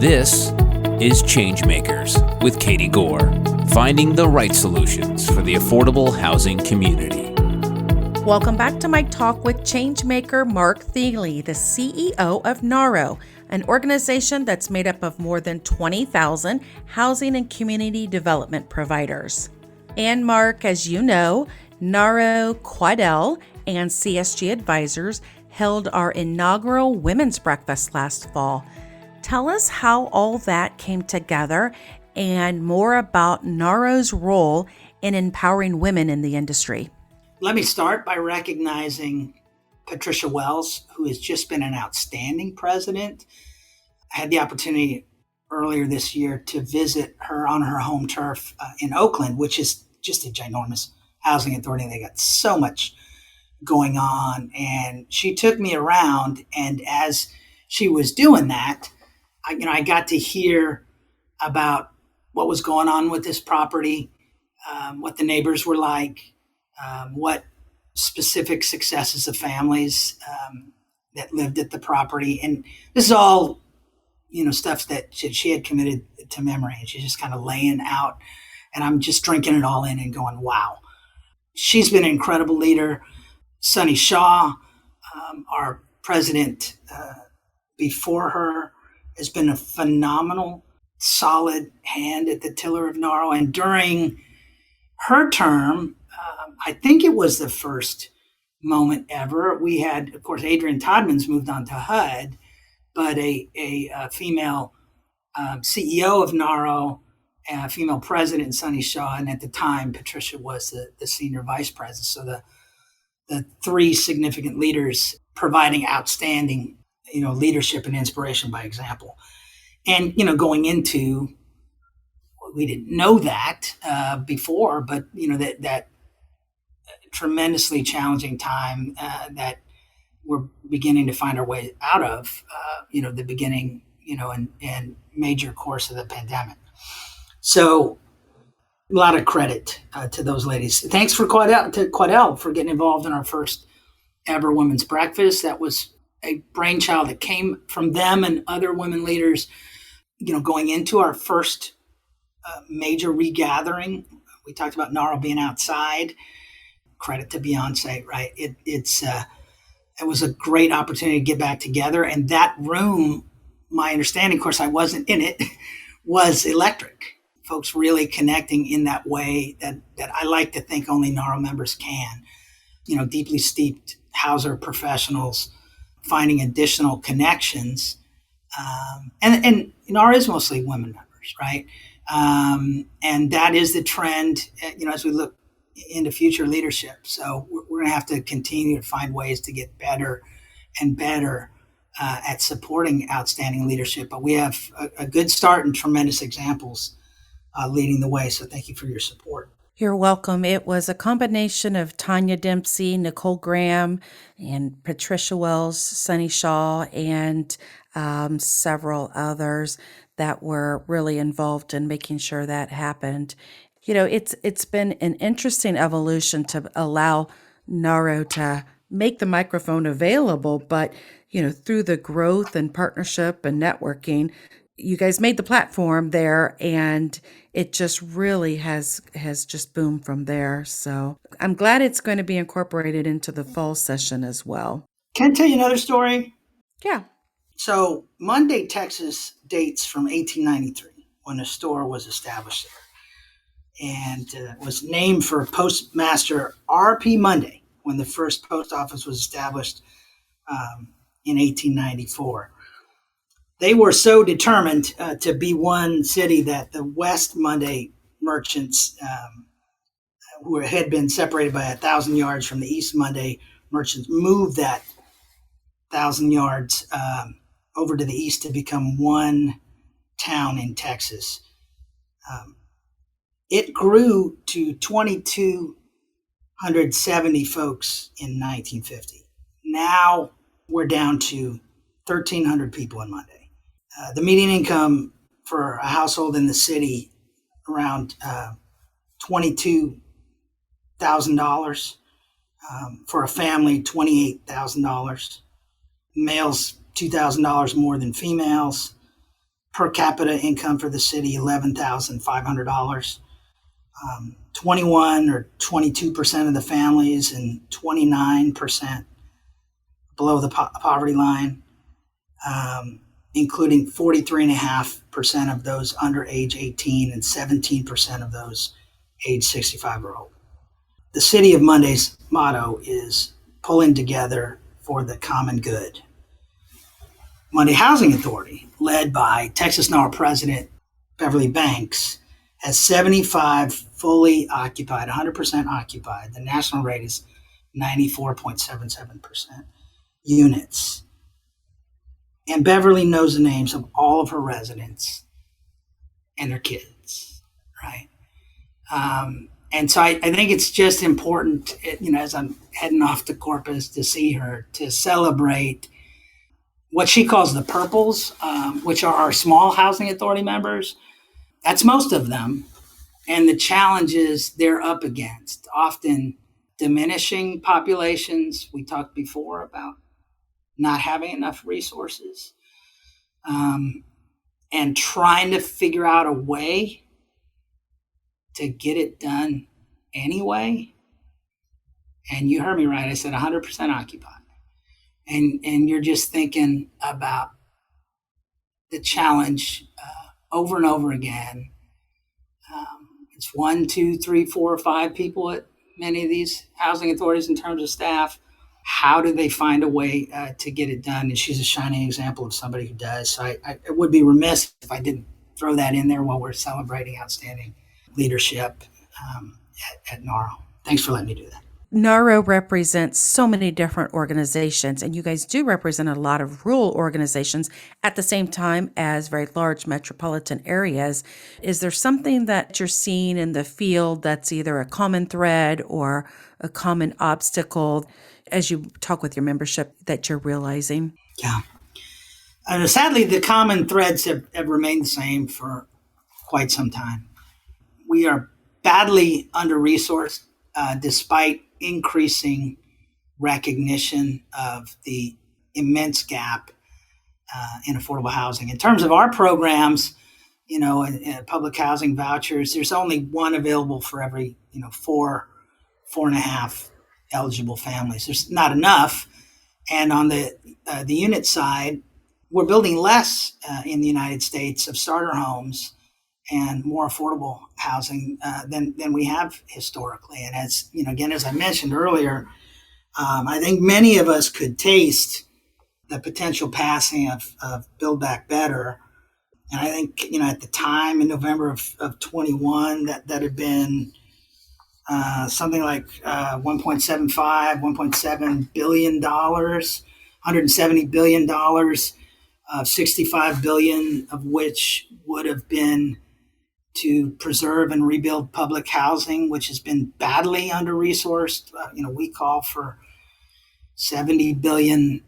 This is ChangeMakers with Katie Goar, finding the right solutions for the affordable housing community. Welcome back to my talk with ChangeMaker Mark Thiele, the CEO of NAHRO, an organization that's made up of more than 20,000 housing and community development providers. And Mark, as you know, NAHRO, Quadel, and CSG Advisors held our inaugural women's breakfast last fall. Tell us how all that came together and more about NAHRO's role in empowering women in the industry. Let me start by recognizing Patricia Wells, who has just been an outstanding president. I had the opportunity earlier this year to visit her on her home turf in Oakland, which is just a ginormous housing authority. They got so much going on. And she took me around. And as she was doing that, I got to hear about what was going on with this property, what the neighbors were like, what specific successes of families that lived at the property. And this is all, stuff that she had committed to memory. And she's just kind of laying out. And I'm just drinking it all in and going, wow. She's been an incredible leader. Sunny Shaw, our president before her, has been a phenomenal, solid hand at the tiller of NAHRO. And during her term, I think it was the first moment ever. We had, of course, Adrian Todman's moved on to HUD, but a female CEO of NAHRO, a female president, Sunny Shaw, and at the time, Patricia was the senior vice president. So the three significant leaders providing outstanding leadership and inspiration by example. And, going into, we didn't know that before, but, that tremendously challenging time that we're beginning to find our way out of, the beginning, and major course of the pandemic. So a lot of credit to those ladies. Thanks to Quadel for getting involved in our first ever women's breakfast. That was a brainchild that came from them and other women leaders, going into our first major regathering. We talked about NAHRO being outside. Credit to Beyonce, right? It was a great opportunity to get back together. And that room, my understanding, of course, I wasn't in it, was electric. Folks really connecting in that way that I like to think only NAHRO members can. Deeply steeped houser professionals finding additional connections. And NAHRO is mostly women members, right? And that is the trend, as we look into future leadership. So we're going to have to continue to find ways to get better and better at supporting outstanding leadership. But we have a good start and tremendous examples leading the way. So thank you for your support. You're welcome. It was a combination of Tanya Dempsey, Nicole Graham, and Patricia Wells, Sunny Shaw, and several others that were really involved in making sure that happened. It's been an interesting evolution to allow NAHRO to make the microphone available, but through the growth and partnership and networking, you guys made the platform there, and it just really has just boomed from there. So I'm glad it's going to be incorporated into the fall session as well. Can I tell you another story? Yeah. So Monday, Texas dates from 1893 when the store was established there, and was named for Postmaster R.P. Monday when the first post office was established in 1894. They were so determined to be one city that the West Monday merchants, who had been separated by 1,000 yards from the East Monday merchants, moved that 1,000 yards over to the east to become one town in Texas. It grew to 2,270 folks in 1950. Now we're down to 1,300 people in Monday. The median income for a household in the city around $22,000. For a family, $28,000. Males, $2,000 more than females. per capita income for the city, $11,500. 21 or 22% of the families and 29% below the poverty line, including 43.5% of those under age 18 and 17% of those age 65 or old. The City of Monday's motto is pulling together for the common good. Monday Housing Authority, led by Texas NAHRO President Beverly Banks, has 75 fully occupied, 100% occupied. The national rate is 94.77% units. And Beverly knows the names of all of her residents and their kids, right? And so I think it's just important, as I'm heading off to Corpus to see her, to celebrate what she calls the purples, which are our small housing authority members. That's most of them. And the challenges they're up against, often diminishing populations. We talked before about not having enough resources, and trying to figure out a way to get it done anyway. And you heard me right. I said 100% occupied. And you're just thinking about the challenge over and over again. It's 1, 2, 3, 4, 5 people at many of these housing authorities in terms of staff. How do they find a way to get it done? And she's a shining example of somebody who does. So I would be remiss if I didn't throw that in there while we're celebrating outstanding leadership at NAHRO. Thanks for letting me do that. NAHRO represents so many different organizations, and you guys do represent a lot of rural organizations at the same time as very large metropolitan areas. Is there something that you're seeing in the field that's either a common thread or a common obstacle as you talk with your membership that you're realizing? Yeah. Sadly, the common threads have remained the same for quite some time. We are badly under-resourced despite increasing recognition of the immense gap in affordable housing. In terms of our programs, in public housing vouchers, there's only one available for every, 4.5 eligible families. There's not enough. And on the unit side, we're building less in the United States of starter homes and more affordable housing than we have historically. And as as I mentioned earlier, I think many of us could taste the potential passing of Build Back Better. And I think at the time in November of 21, that had been something like 1.7 billion dollars, $170 billion, $65 billion of which would have been to preserve and rebuild public housing, which has been badly under-resourced. We call for $70 billion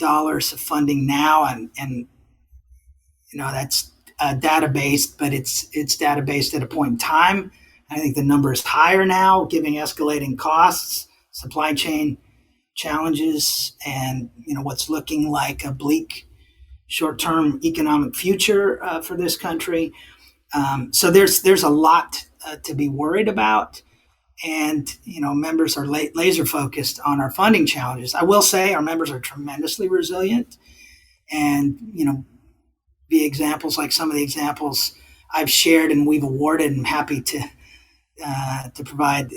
of funding now, and that's data-based, but it's data-based at a point in time. I think the number is higher now, given escalating costs, supply chain challenges, and what's looking like a bleak short-term economic future for this country. So there's a lot to be worried about, and members are laser focused on our funding challenges. I will say our members are tremendously resilient, and be examples like some of the examples I've shared and we've awarded. I'm happy to provide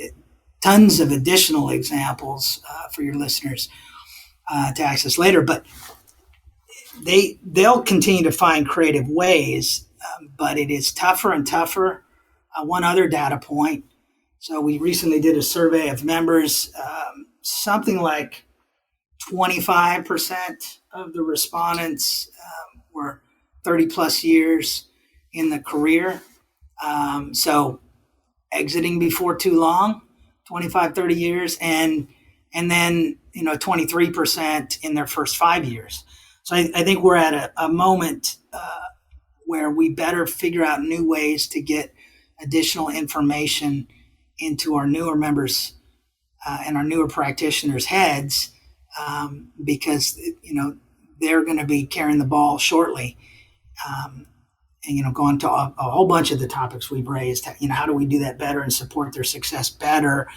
tons of additional examples for your listeners to access later. But they'll continue to find creative ways. But it is tougher and tougher. One other data point. So we recently did a survey of members. Something like 25% of the respondents were 30 plus years in the career. So exiting before too long, 25, 30 years, and then 23% in their first 5 years. So I think we're at a moment where we better figure out new ways to get additional information into our newer members and our newer practitioners' heads, because they're going to be carrying the ball shortly. and, go into a whole bunch of the topics we've raised. How do we do that better and support their success better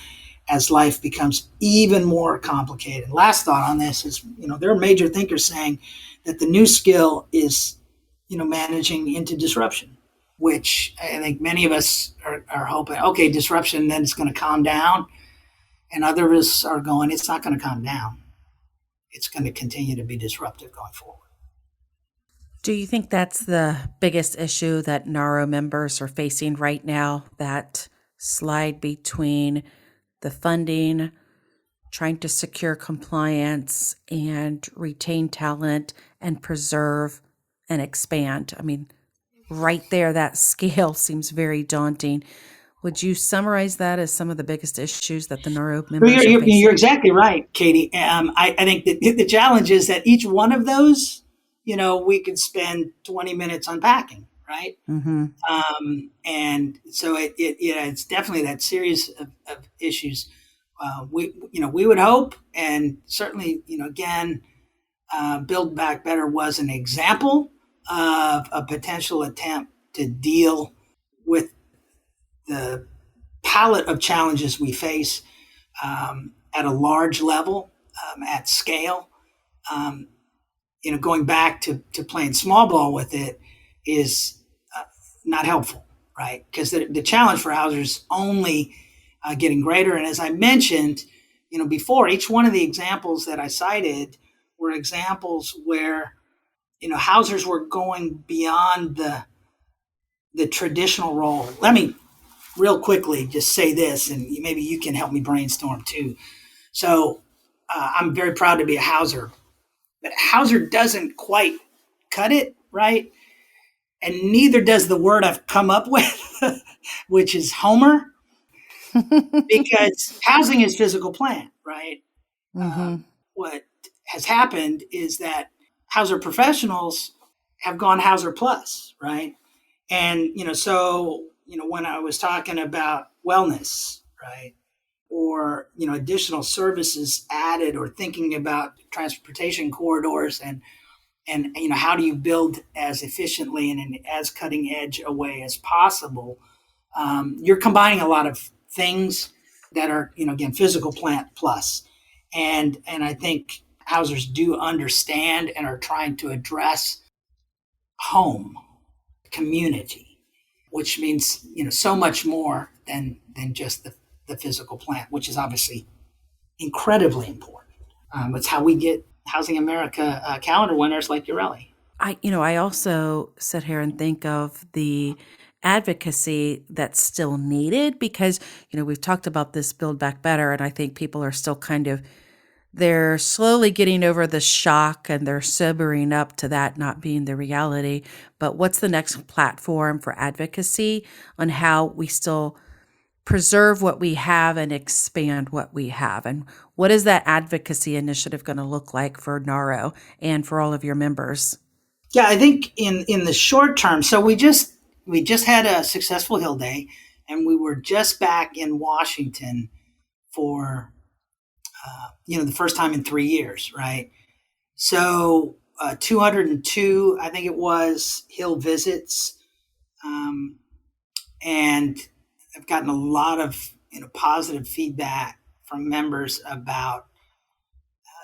as life becomes even more complicated? Last thought on this is, there are major thinkers saying that the new skill is, managing into disruption, which I think many of us are hoping, okay, disruption, then it's going to calm down. And others are going, it's not going to calm down. It's going to continue to be disruptive going forward. Do you think that's the biggest issue that NAHRO members are facing right now, that slide between the funding, trying to secure compliance and retain talent and preserve and expand? I mean, right there, that scale seems very daunting. Would you summarize that as some of the biggest issues that the NAHRO members are facing? You're exactly right, Katie. I think that the challenge is that each one of those, we could spend 20 minutes unpacking, right? Mm-hmm. And so it's definitely that series of issues. We would hope, and certainly, again, Build Back Better was an example of a potential attempt to deal with the palette of challenges we face at a large level, at scale. Going back to playing small ball with it is not helpful, right? Because the challenge for housers only getting greater. And as I mentioned, before, each one of the examples that I cited were examples where, housers were going beyond the traditional role. Let me real quickly just say this, and maybe you can help me brainstorm too. So I'm very proud to be a houser, but houser doesn't quite cut it, right? And neither does the word I've come up with, which is Homer, because housing is physical plant, right? Mm-hmm. What has happened is that houser professionals have gone houser plus, right? And, so, when I was talking about wellness, right, or, additional services added, or thinking about transportation corridors and how do you build as efficiently and in as cutting edge a way as possible, you're combining a lot of things that are, again, physical plant plus. And I think housers do understand and are trying to address home, community, which means, so much more than just the physical plant, which is obviously incredibly important. It's how we get Housing America calendar winners like Urelli. I also sit here and think of the advocacy that's still needed, because, we've talked about this Build Back Better, and I think people are still they're slowly getting over the shock, and they're sobering up to that not being the reality. But what's the next platform for advocacy on how we still preserve what we have and expand what we have? And what is that advocacy initiative going to look like for NAHRO and for all of your members? Yeah, I think in the short term, so we just had a successful Hill Day, and we were just back in Washington for the first time in 3 years, right? So 202, I think it was, Hill visits, and I've gotten a lot of positive feedback from members about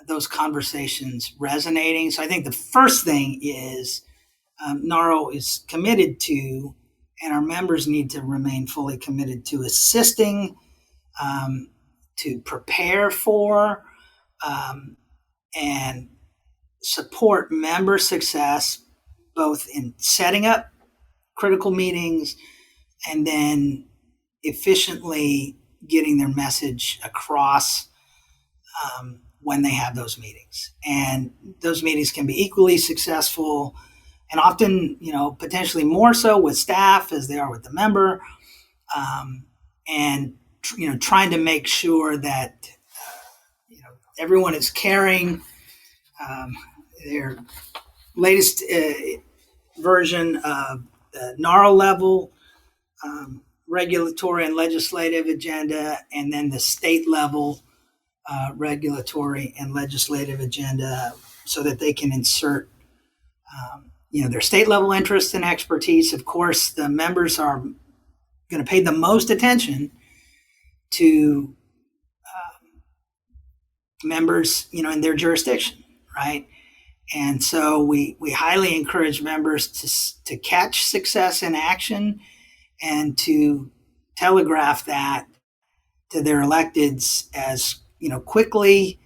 those conversations resonating. So I think the first thing is NAHRO is committed to, and our members need to remain fully committed to, assisting, to prepare for, and support member success, both in setting up critical meetings and then efficiently getting their message across when they have those meetings. And those meetings can be equally successful, and often, potentially more so with staff as they are with the member, and trying to make sure that everyone is carrying their latest version of the NAHRO level regulatory and legislative agenda, and then the state level regulatory and legislative agenda, so that they can insert their state level interest and expertise. Of course, the members are going to pay the most attention to members, in their jurisdiction, right? And so we highly encourage members to catch success in action and to telegraph that to their electeds as quickly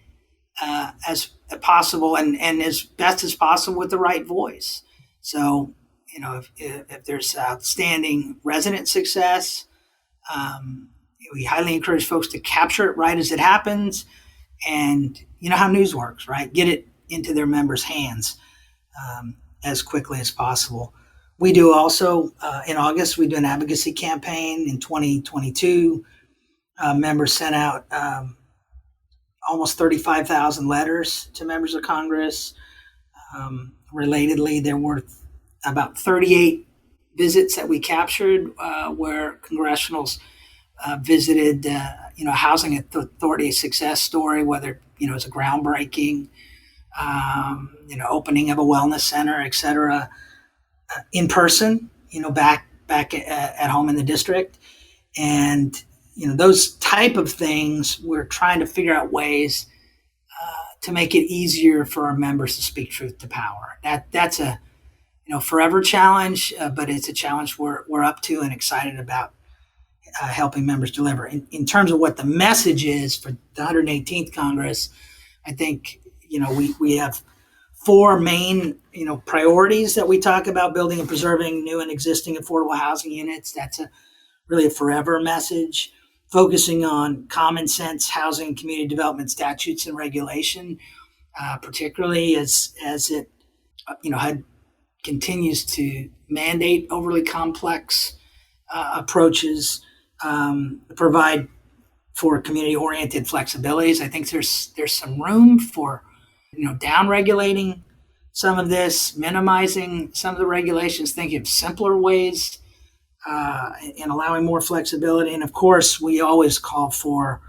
as possible and as best as possible with the right voice. So if there's outstanding resident success, we highly encourage folks to capture it right as it happens, and how news works, right? Get it into their members' hands as quickly as possible. We do also, in August, we do an advocacy campaign. In 2022, members sent out almost 35,000 letters to members of Congress. Relatedly, there were about 38 visits that we captured where congressionals visited, housing authority success story, whether, it's a groundbreaking, opening of a wellness center, et cetera, in person, back at home in the district. And, those type of things, we're trying to figure out ways to make it easier for our members to speak truth to power. That's a, forever challenge, but it's a challenge we're up to and excited about helping members deliver. In terms of what the message is for the 118th Congress, I think, we have four main, priorities that we talk about: building and preserving new and existing affordable housing units. That's really a forever message. Focusing on common sense housing and community development statutes and regulation, particularly as it, continues to mandate overly complex approaches, provide for community-oriented flexibilities. I think there's some room for, down regulating some of this, minimizing some of the regulations, thinking of simpler ways, and allowing more flexibility. And of course, we always call for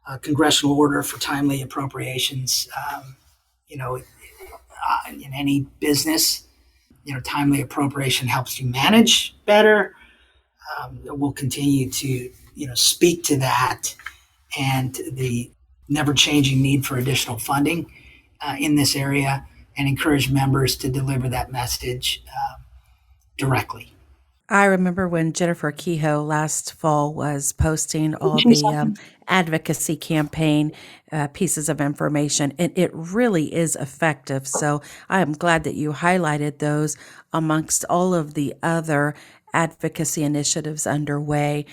a congressional order for timely appropriations. In any business, timely appropriation helps you manage better. We'll continue to, speak to that and the never-changing need for additional funding in this area, and encourage members to deliver that message directly. I remember when Jennifer Kehoe last fall was posting all the advocacy campaign pieces of information, and it really is effective. So I am glad that you highlighted those amongst all of the other advocacy initiatives underway.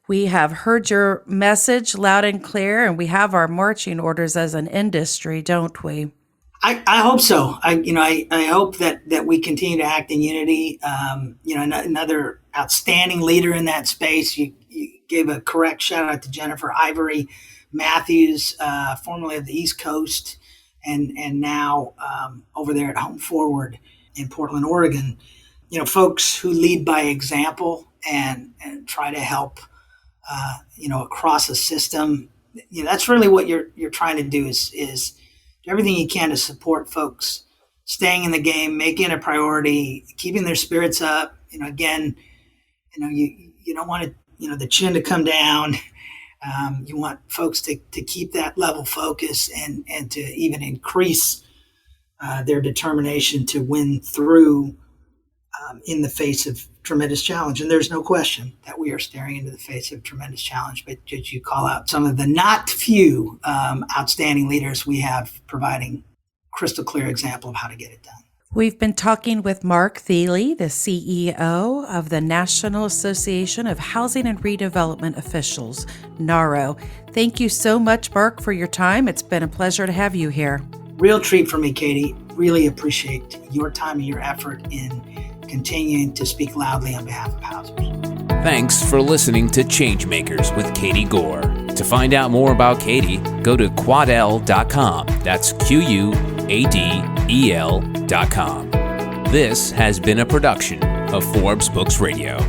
We have heard your message loud and clear, and we have our marching orders as an industry, don't we? I hope so. I hope that we continue to act in unity. Another outstanding leader in that space. You gave a correct shout out to Jennifer Ivory Matthews, formerly of the East Coast, and now over there at Home Forward in Portland, Oregon. Folks who lead by example and try to help, across a system. That's really what you're trying to do is everything you can to support folks staying in the game, making it a priority, keeping their spirits up. Again, you don't want the chin to come down. You want folks to keep that level focus and to even increase their determination to win through in the face of tremendous challenge. And there's no question that we are staring into the face of tremendous challenge. But did you call out some of the not few outstanding leaders we have providing crystal clear example of how to get it done? We've been talking with Mark Thiele, the CEO of the National Association of Housing and Redevelopment Officials, NAHRO. Thank you so much, Mark, for your time. It's been a pleasure to have you here. Real treat for me, Katie. Really appreciate your time and your effort in continuing to speak loudly on behalf of housers. Thanks for listening to ChangeMakers with Katie Goar. To find out more about Katie, go to Quadel.com. That's Quadel.com. This has been a production of Forbes Books Radio.